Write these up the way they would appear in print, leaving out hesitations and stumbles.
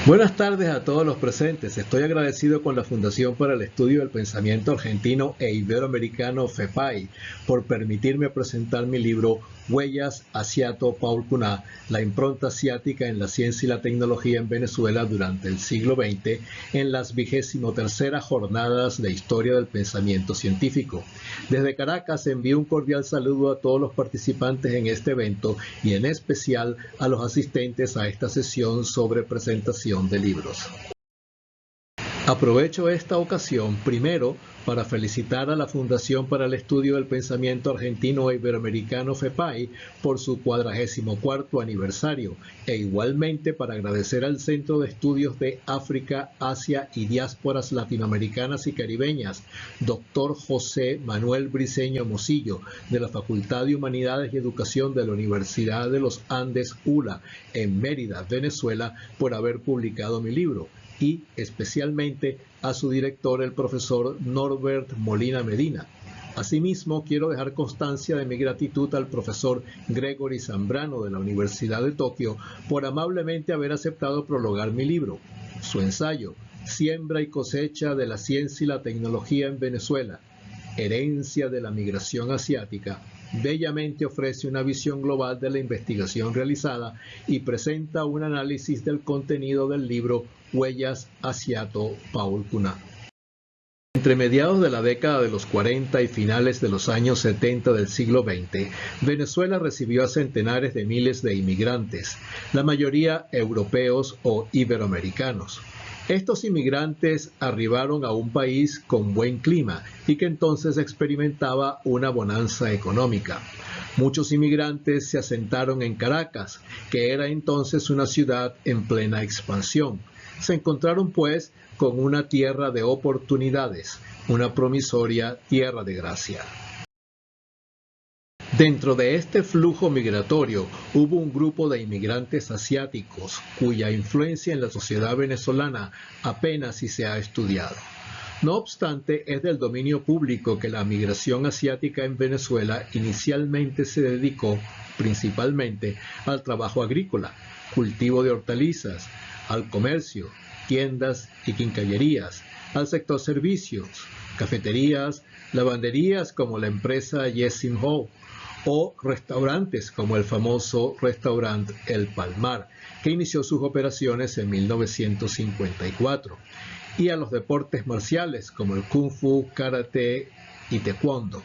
Buenas tardes a todos los presentes. Estoy agradecido con la Fundación para el Estudio del Pensamiento Argentino e Iberoamericano FEPAI por permitirme presentar mi libro Huellas Asiato Paul Cuná, la impronta asiática en la ciencia y la tecnología en Venezuela durante el siglo XX, en las 23ª Jornadas de Historia del Pensamiento Científico. Desde Caracas envío un cordial saludo a todos los participantes en este evento y en especial a los asistentes a esta sesión sobre presentación de libros. Aprovecho esta ocasión primero para felicitar a la Fundación para el Estudio del Pensamiento Argentino e Iberoamericano FEPAI por su 44º aniversario e igualmente para agradecer al Centro de Estudios de África, Asia y Diásporas Latinoamericanas y Caribeñas, Dr. José Manuel Briceño Mosillo, de la Facultad de Humanidades y Educación de la Universidad de los Andes ULA en Mérida, Venezuela, por haber publicado mi libro, y especialmente a su director, el profesor Norbert Molina Medina. Asimismo, quiero dejar constancia de mi gratitud al profesor Gregory Zambrano de la Universidad de Tokio por amablemente haber aceptado prologar mi libro. Su ensayo, Siembra y cosecha de la ciencia y la tecnología en Venezuela, herencia de la migración asiática, bellamente ofrece una visión global de la investigación realizada y presenta un análisis del contenido del libro Huellas Asiato Paul Cuná. Entre mediados de la década de los 40 y finales de los años 70 del siglo XX, Venezuela recibió a centenares de miles de inmigrantes, la mayoría europeos o iberoamericanos. Estos inmigrantes arribaron a un país con buen clima y que entonces experimentaba una bonanza económica. Muchos inmigrantes se asentaron en Caracas, que era entonces una ciudad en plena expansión. Se encontraron pues con una tierra de oportunidades, una promisoria tierra de gracia. Dentro de este flujo migratorio hubo un grupo de inmigrantes asiáticos cuya influencia en la sociedad venezolana apenas si se ha estudiado. No obstante, es del dominio público que la migración asiática en Venezuela inicialmente se dedicó principalmente al trabajo agrícola, cultivo de hortalizas, al comercio, tiendas y quincallerías, al sector servicios, cafeterías, lavanderías como la empresa Yesim Ho, o restaurantes como el famoso restaurante El Palmar, que inició sus operaciones en 1954, y a los deportes marciales como el Kung Fu, Karate y Taekwondo.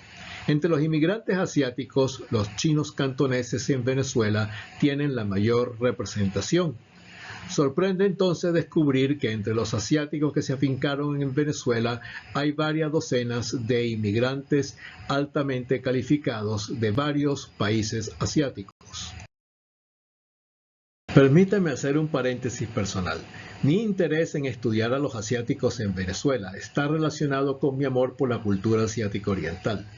Entre los inmigrantes asiáticos, los chinos cantoneses en Venezuela tienen la mayor representación. Sorprende entonces descubrir que entre los asiáticos que se afincaron en Venezuela hay varias docenas de inmigrantes altamente calificados de varios países asiáticos. Permítame hacer un paréntesis personal. Mi interés en estudiar a los asiáticos en Venezuela está relacionado con mi amor por la cultura asiática oriental.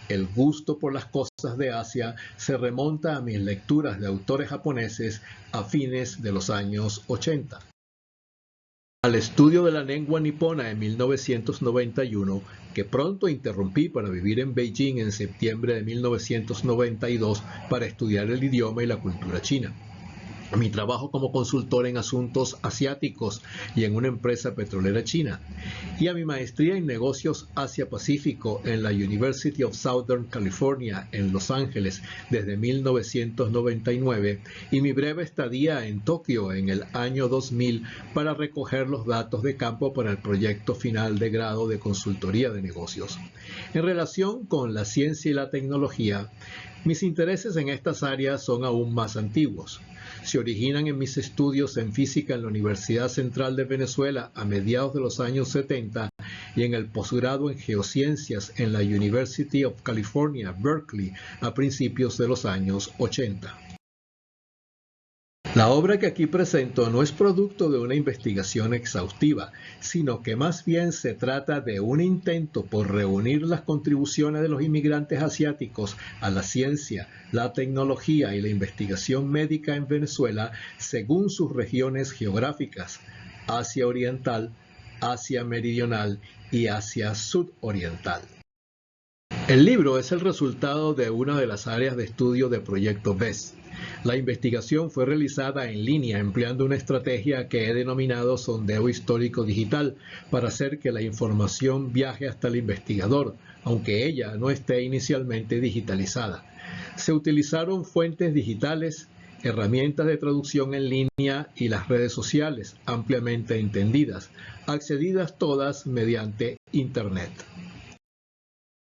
El gusto por las cosas de Asia se remonta a mis lecturas de autores japoneses a fines de los años 80. Al estudio de la lengua nipona en 1991, que pronto interrumpí para vivir en Beijing en septiembre de 1992 para estudiar el idioma y la cultura china. A mi trabajo como consultor en asuntos asiáticos y en una empresa petrolera china, y a mi maestría en negocios Asia-Pacífico en la University of Southern California en Los Ángeles desde 1999, y mi breve estadía en Tokio en el año 2000 para recoger los datos de campo para el proyecto final de grado de consultoría de negocios. En relación con la ciencia y la tecnología, mis intereses en estas áreas son aún más antiguos. Se originan en mis estudios en física en la Universidad Central de Venezuela a mediados de los años 70 y en el posgrado en geociencias en la University of California, Berkeley, a principios de los años 80. La obra que aquí presento no es producto de una investigación exhaustiva, sino que más bien se trata de un intento por reunir las contribuciones de los inmigrantes asiáticos a la ciencia, la tecnología y la investigación médica en Venezuela según sus regiones geográficas: Asia Oriental, Asia Meridional y Asia Sudoriental. El libro es el resultado de una de las áreas de estudio de Proyecto BES. La investigación fue realizada en línea empleando una estrategia que he denominado sondeo histórico digital para hacer que la información viaje hasta el investigador, aunque ella no esté inicialmente digitalizada. Se utilizaron fuentes digitales, herramientas de traducción en línea y las redes sociales, ampliamente entendidas, accedidas todas mediante Internet.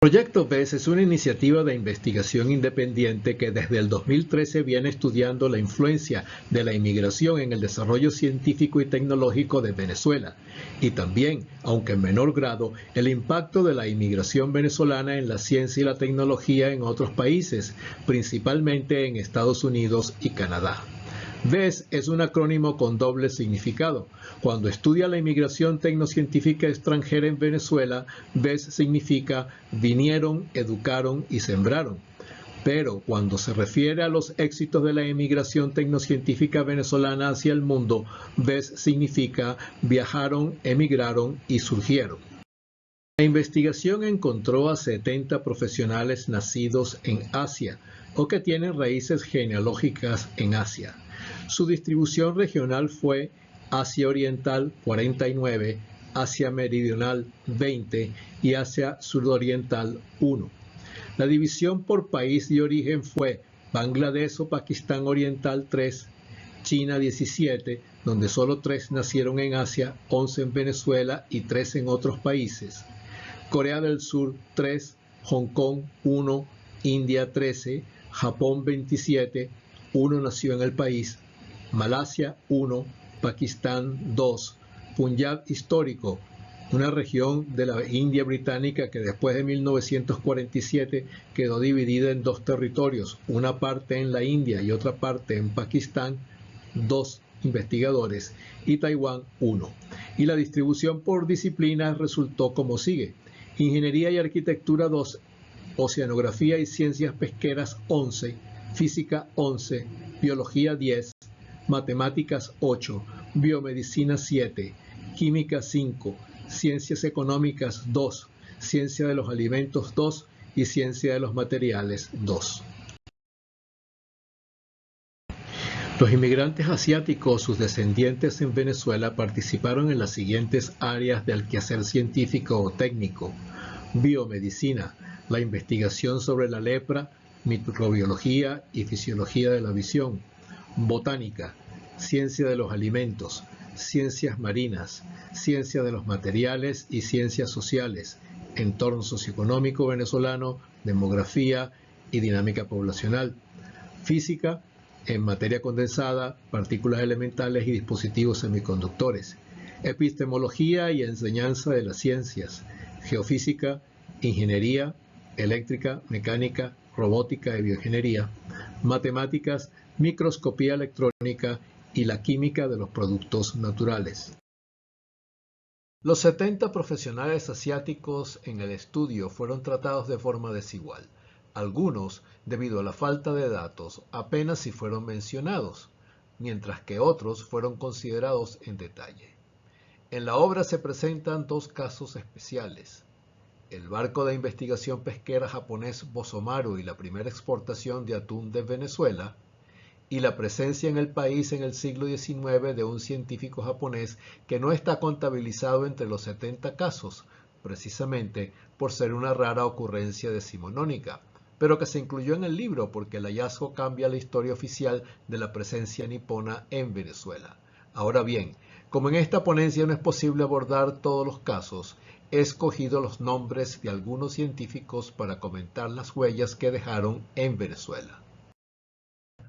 Proyecto BES es una iniciativa de investigación independiente que desde el 2013 viene estudiando la influencia de la inmigración en el desarrollo científico y tecnológico de Venezuela y también, aunque en menor grado, el impacto de la inmigración venezolana en la ciencia y la tecnología en otros países, principalmente en Estados Unidos y Canadá. BES es un acrónimo con doble significado. Cuando estudia la inmigración tecnocientífica extranjera en Venezuela, BES significa vinieron, educaron y sembraron. Pero cuando se refiere a los éxitos de la inmigración tecnocientífica venezolana hacia el mundo, BES significa viajaron, emigraron y surgieron. La investigación encontró a 70 profesionales nacidos en Asia o que tienen raíces genealógicas en Asia. Su distribución regional fue Asia Oriental 49, Asia Meridional 20 y Asia Sudoriental 1. La división por país de origen fue Bangladesh o Pakistán Oriental 3, China 17, donde solo 3 nacieron en Asia, 11 en Venezuela y 3 en otros países. Corea del Sur 3, Hong Kong 1, India 13, Japón 27, 1 nació en el país, Malasia 1, Pakistán 2, Punjab histórico, una región de la India británica que después de 1947 quedó dividida en 2 territorios, una parte en la India y otra parte en Pakistán, 2 investigadores, y Taiwán 1. Y la distribución por disciplinas resultó como sigue: Ingeniería y Arquitectura 2, Oceanografía y Ciencias Pesqueras 11, Física 11, Biología 10, Matemáticas 8, Biomedicina 7, Química 5, Ciencias Económicas 2, Ciencia de los Alimentos 2 y Ciencia de los Materiales 2. Los inmigrantes asiáticos, sus descendientes en Venezuela, participaron en las siguientes áreas del quehacer científico o técnico: biomedicina, la investigación sobre la lepra, microbiología y fisiología de la visión; botánica, ciencia de los alimentos; ciencias marinas, ciencia de los materiales y ciencias sociales, entorno socioeconómico venezolano, demografía y dinámica poblacional; física, en materia condensada, partículas elementales y dispositivos semiconductores; epistemología y enseñanza de las ciencias; geofísica, ingeniería, eléctrica, mecánica, robótica y bioingeniería; matemáticas, microscopía electrónica y la química de los productos naturales. Los 70 profesionales asiáticos en el estudio fueron tratados de forma desigual. Algunos, debido a la falta de datos, apenas si fueron mencionados, mientras que otros fueron considerados en detalle. En la obra se presentan 2 casos especiales: el barco de investigación pesquera japonés Bosomaru y la primera exportación de atún de Venezuela, y la presencia en el país en el siglo XIX de un científico japonés que no está contabilizado entre los 70 casos, precisamente por ser una rara ocurrencia decimonónica, pero que se incluyó en el libro porque el hallazgo cambia la historia oficial de la presencia nipona en Venezuela. Ahora bien, como en esta ponencia no es posible abordar todos los casos, he escogido los nombres de algunos científicos para comentar las huellas que dejaron en Venezuela.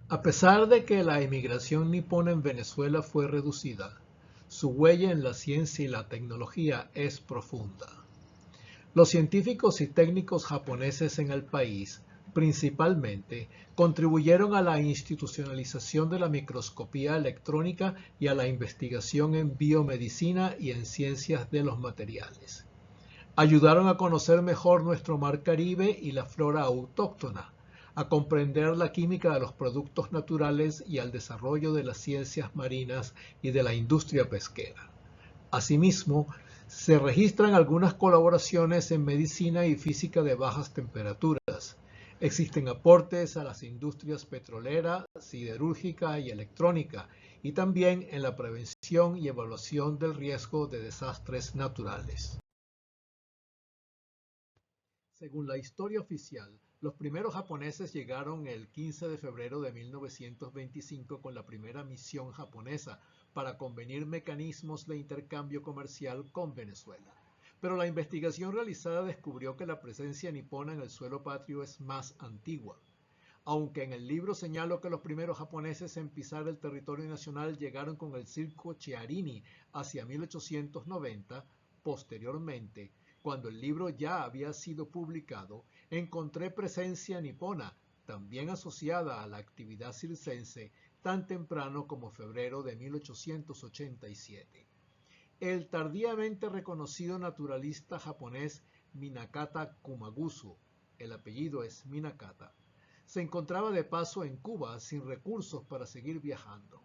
A pesar de que la inmigración nipona en Venezuela fue reducida, su huella en la ciencia y la tecnología es profunda. Los científicos y técnicos japoneses en el país, principalmente, contribuyeron a la institucionalización de la microscopía electrónica y a la investigación en biomedicina y en ciencias de los materiales. Ayudaron a conocer mejor nuestro mar Caribe y la flora autóctona, a comprender la química de los productos naturales y al desarrollo de las ciencias marinas y de la industria pesquera. Asimismo, Se registran algunas colaboraciones en medicina y física de bajas temperaturas. Existen aportes a las industrias petrolera, siderúrgica y electrónica, y también en la prevención y evaluación del riesgo de desastres naturales. Según la historia oficial, los primeros japoneses llegaron el 15 de febrero de 1925 con la primera misión japonesa para convenir mecanismos de intercambio comercial con Venezuela. Pero la investigación realizada descubrió que la presencia nipona en el suelo patrio es más antigua. Aunque en el libro señalo que los primeros japoneses en pisar el territorio nacional llegaron con el circo Chiarini hacia 1890, posteriormente, cuando el libro ya había sido publicado, encontré presencia nipona, también asociada a la actividad circense, tan temprano como febrero de 1887. El tardíamente reconocido naturalista japonés Minakata Kumagusu, el apellido es Minakata, se encontraba de paso en Cuba sin recursos para seguir viajando.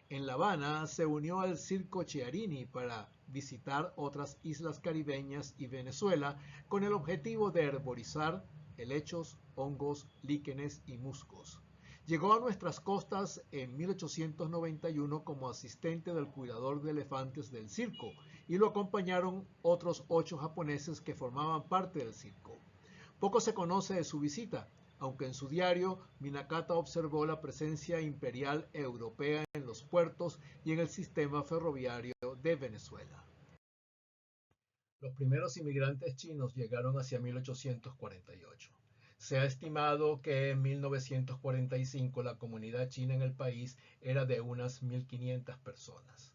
En La Habana se unió al Circo Chiarini para visitar otras islas caribeñas y Venezuela con el objetivo de herborizar helechos, hongos, líquenes y musgos. Llegó a nuestras costas en 1891 como asistente del cuidador de elefantes del circo y lo acompañaron otros 8 japoneses que formaban parte del circo. Poco se conoce de su visita, aunque en su diario Minakata observó la presencia imperial europea en los puertos y en el sistema ferroviario de Venezuela. Los primeros inmigrantes chinos llegaron hacia 1848. Se ha estimado que en 1945 la comunidad china en el país era de unas 1.500 personas.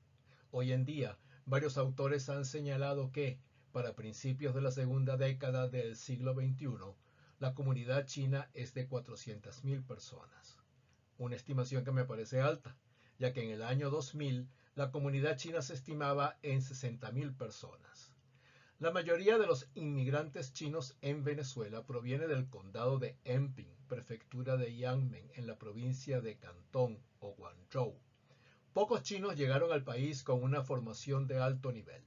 Hoy en día, varios autores han señalado que, para principios de la segunda década del siglo XXI, la comunidad china es de 400.000 personas. Una estimación que me parece alta, ya que en el año 2000 la comunidad china se estimaba en 60.000 personas. La mayoría de los inmigrantes chinos en Venezuela proviene del condado de Enping, prefectura de Yanmen, en la provincia de Cantón o Guangzhou. Pocos chinos llegaron al país con una formación de alto nivel.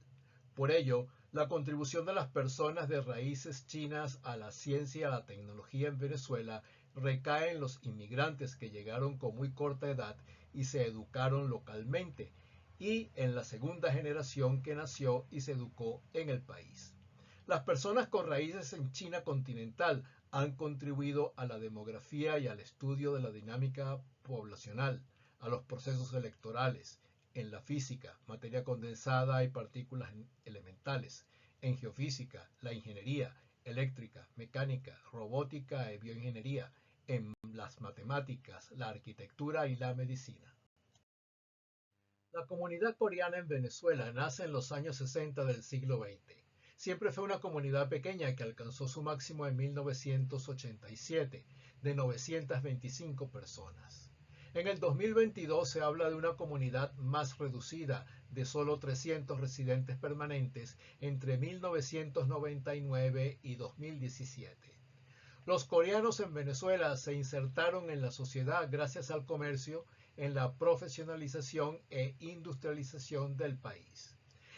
Por ello, la contribución de las personas de raíces chinas a la ciencia y a la tecnología en Venezuela recae en los inmigrantes que llegaron con muy corta edad y se educaron localmente, y en la segunda generación que nació y se educó en el país. Las personas con raíces en China continental han contribuido a la demografía y al estudio de la dinámica poblacional, a los procesos electorales, en la física, materia condensada y partículas elementales, en geofísica, la ingeniería, eléctrica, mecánica, robótica y bioingeniería, en las matemáticas, la arquitectura y la medicina. La comunidad coreana en Venezuela nace en los años 60 del siglo XX. Siempre fue una comunidad pequeña que alcanzó su máximo en 1987, de 925 personas. En el 2022 se habla de una comunidad más reducida, de solo 300 residentes permanentes entre 1999 y 2017. Los coreanos en Venezuela se insertaron en la sociedad gracias al comercio, en la profesionalización e industrialización del país.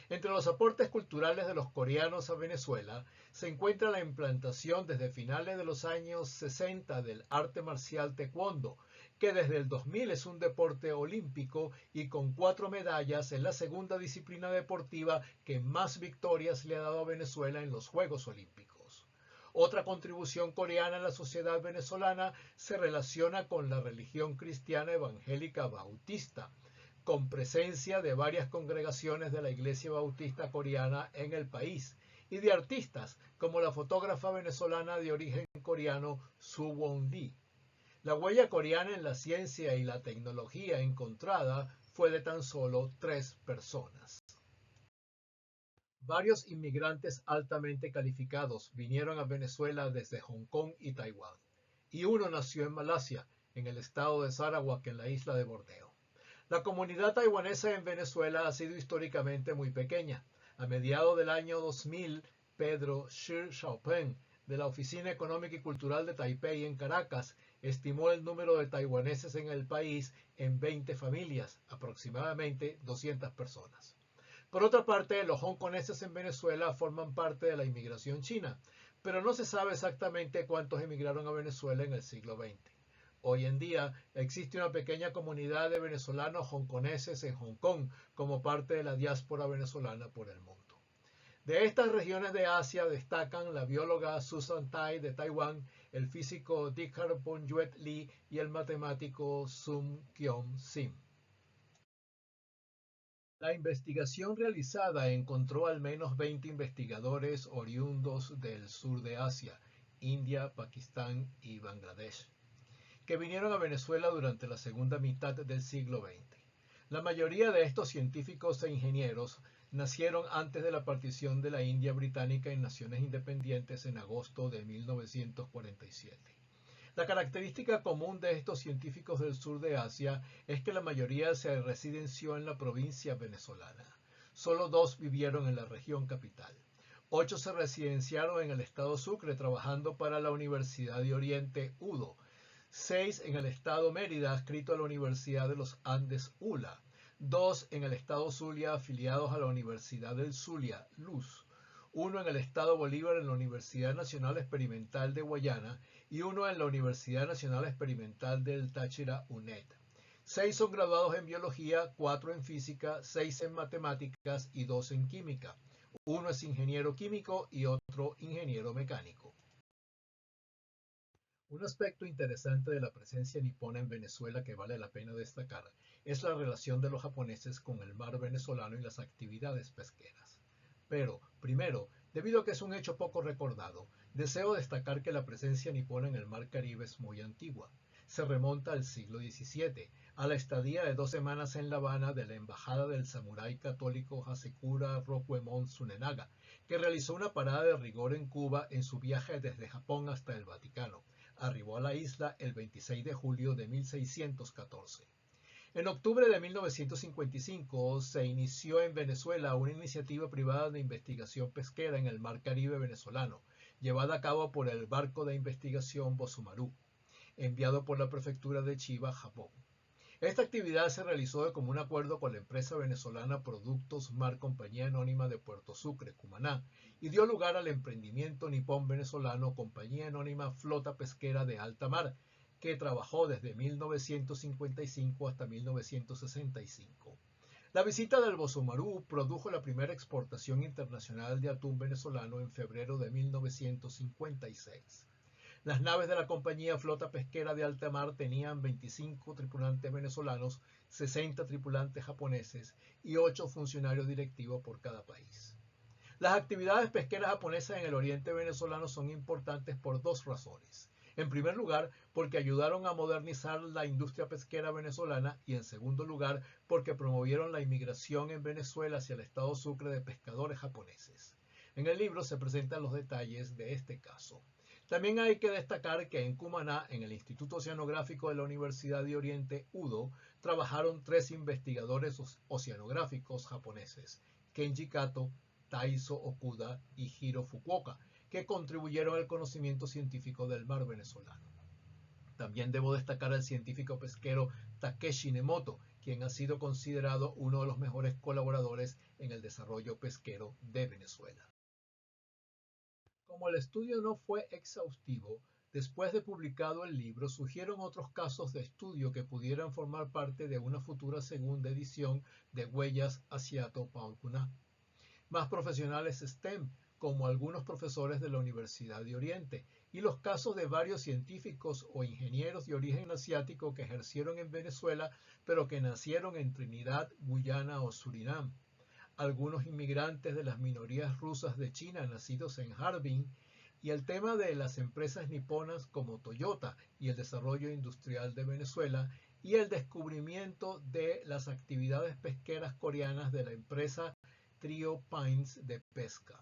Entre los aportes culturales de los coreanos a Venezuela se encuentra la implantación desde finales de los años 60 del arte marcial taekwondo, que desde el 2000 es un deporte olímpico y con 4 medallas es la segunda disciplina deportiva que más victorias le ha dado a Venezuela en los Juegos Olímpicos. Otra contribución coreana en la sociedad venezolana se relaciona con la religión cristiana evangélica bautista, con presencia de varias congregaciones de la Iglesia Bautista Coreana en el país y de artistas como la fotógrafa venezolana de origen coreano Soo Won-lee. La huella coreana en la ciencia y la tecnología encontrada fue de tan solo 3 personas. Varios inmigrantes altamente calificados vinieron a Venezuela desde Hong Kong y Taiwán, y uno nació en Malasia, en el estado de Sarawak, en la isla de Borneo. La comunidad taiwanesa en Venezuela ha sido históricamente muy pequeña. A mediados del año 2000, Pedro Shi Xiaopeng, de la Oficina Económica y Cultural de Taipei en Caracas, estimó el número de taiwaneses en el país en 20 familias, aproximadamente 200 personas. Por otra parte, los hongkoneses en Venezuela forman parte de la inmigración china, pero no se sabe exactamente cuántos emigraron a Venezuela en el siglo XX. Hoy en día existe una pequeña comunidad de venezolanos hongkoneses en Hong Kong como parte de la diáspora venezolana por el mundo. De estas regiones de Asia destacan la bióloga Susan Tai de Taiwán, el físico Dikar Bonyuet Lee y el matemático Sum Kyon Sim. La investigación realizada encontró al menos 20 investigadores oriundos del sur de Asia, India, Pakistán y Bangladesh, que vinieron a Venezuela durante la segunda mitad del siglo XX. La mayoría de estos científicos e ingenieros nacieron antes de la partición de la India británica en naciones independientes en agosto de 1947. La característica común de estos científicos del sur de Asia es que la mayoría se residenció en la provincia venezolana. Solo 2 vivieron en la región capital. 8 se residenciaron en el estado Sucre trabajando para la Universidad de Oriente UDO. 6 en el estado Mérida adscrito a la Universidad de los Andes ULA. 2 en el estado Zulia afiliados a la Universidad del Zulia LUZ. 1 en el estado Bolívar en la Universidad Nacional Experimental de Guayana y 1 en la Universidad Nacional Experimental del Táchira UNED. 6 son graduados en biología, 4 en física, 6 en matemáticas y 2 en química. 1 es ingeniero químico y otro ingeniero mecánico. Un aspecto interesante de la presencia nipona en Venezuela que vale la pena destacar es la relación de los japoneses con el mar venezolano y las actividades pesqueras. Pero, primero, debido a que es un hecho poco recordado, deseo destacar que la presencia nipona en el mar Caribe es muy antigua. Se remonta al siglo XVII, a la estadía de 2 semanas en La Habana de la embajada del samurái católico Hasekura Rokuemon Tsunenaga, que realizó una parada de rigor en Cuba en su viaje desde Japón hasta el Vaticano. Arribó a la isla el 26 de julio de 1614. En octubre de 1955 se inició en Venezuela una iniciativa privada de investigación pesquera en el mar Caribe venezolano, llevada a cabo por el barco de investigación Bosumaru, enviado por la prefectura de Chiba, Japón. Esta actividad se realizó de común acuerdo con la empresa venezolana Productos Mar Compañía Anónima de Puerto Sucre, Cumaná, y dio lugar al emprendimiento nipón venezolano Compañía Anónima Flota Pesquera de Alta Mar, que trabajó desde 1955 hasta 1965. La visita del Bosumaru produjo la primera exportación internacional de atún venezolano en febrero de 1956. Las naves de la compañía Flota Pesquera de Alta Mar tenían 25 tripulantes venezolanos, 60 tripulantes japoneses y 8 funcionarios directivos por cada país. Las actividades pesqueras japonesas en el oriente venezolano son importantes por 2 razones. En primer lugar, porque ayudaron a modernizar la industria pesquera venezolana y en segundo lugar, porque promovieron la inmigración en Venezuela hacia el estado Sucre de pescadores japoneses. En el libro se presentan los detalles de este caso. También hay que destacar que en Cumaná, en el Instituto Oceanográfico de la Universidad de Oriente UDO, trabajaron 3 investigadores oceanográficos japoneses, Kenji Kato, Taiso Okuda y Hiro Fukuoka, que contribuyeron al conocimiento científico del mar venezolano. También debo destacar al científico pesquero Takeshi Nemoto, quien ha sido considerado uno de los mejores colaboradores en el desarrollo pesquero de Venezuela. Como el estudio no fue exhaustivo, después de publicado el libro surgieron otros casos de estudio que pudieran formar parte de una futura segunda edición de Huellas Asiato Paulkuná. Más profesionales STEM, como algunos profesores de la Universidad de Oriente, y los casos de varios científicos o ingenieros de origen asiático que ejercieron en Venezuela, pero que nacieron en Trinidad, Guyana o Surinam. Algunos inmigrantes de las minorías rusas de China nacidos en Harbin, y el tema de las empresas niponas como Toyota y el desarrollo industrial de Venezuela, y el descubrimiento de las actividades pesqueras coreanas de la empresa Trio Pines de pesca.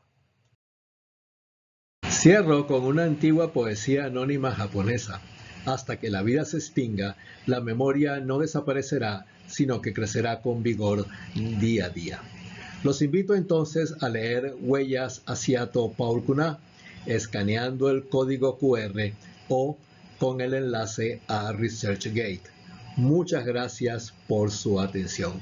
Cierro con una antigua poesía anónima japonesa. Hasta que la vida se extinga, la memoria no desaparecerá, sino que crecerá con vigor día a día. Los invito entonces a leer Huellas Asiato Paulkuná, escaneando el código QR o con el enlace a ResearchGate. Muchas gracias por su atención.